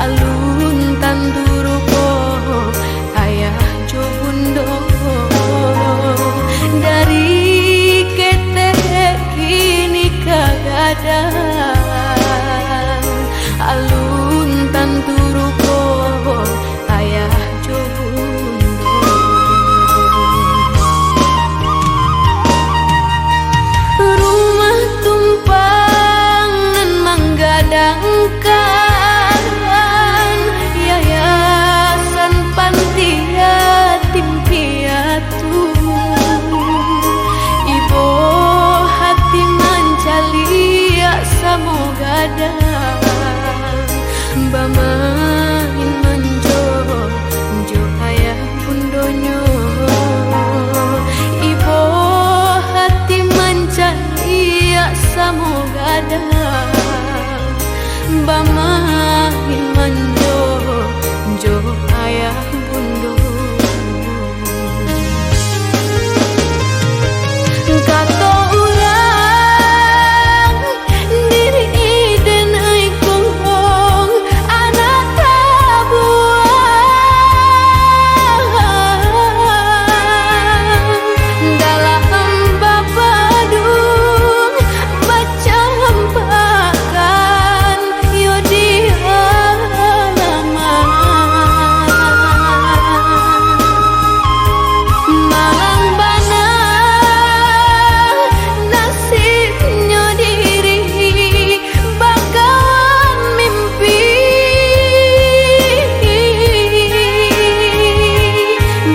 alun tanduruko ayah jo bundo dari ketek kini kagadang alun tanduruko ayah jo bundo rumah tumpangan menggadangkan yayasan panti yatim piatu ibu hati mancalia samogadang bamain manjo jo ayah bundonyo ibu hati mancalia samogadang bamain manjo jo ayah bundo kato urang diri iden ai kong anak tabuang dalam babadung baca hempakan yo di halaman malang bana nasibnya diri bakalan mimpi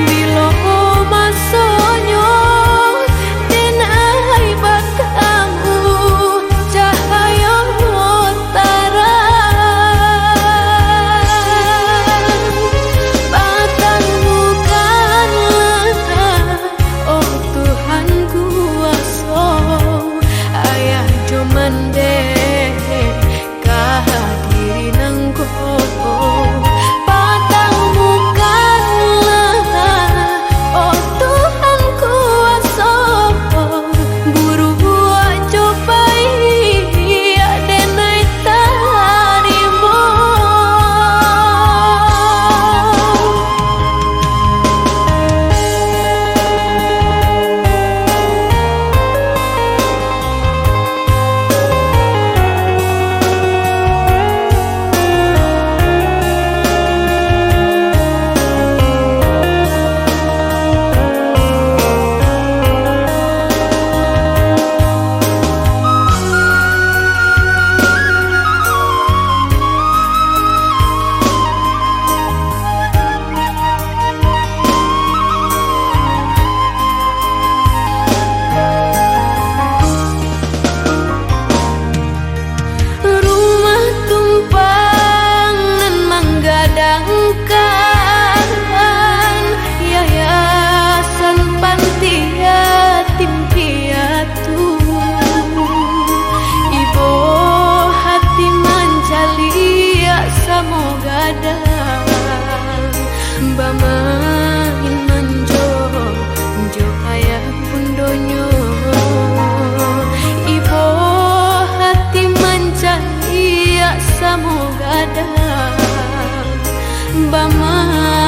bilo masonyo denai bakamu cahaya terang batang bukanlah oh Tuhan kuasa ayah jo mandeh kahadiran engkau batang bukanlah oh Tuhan kuasa buru buat cobai denai tarimo rumah tumpangan menggadangkan yayasan panti yatim piatu ibu hati mancalia samogadang bamain manjo jo ayah bundonyo ibu hati mancalia samogadang bamain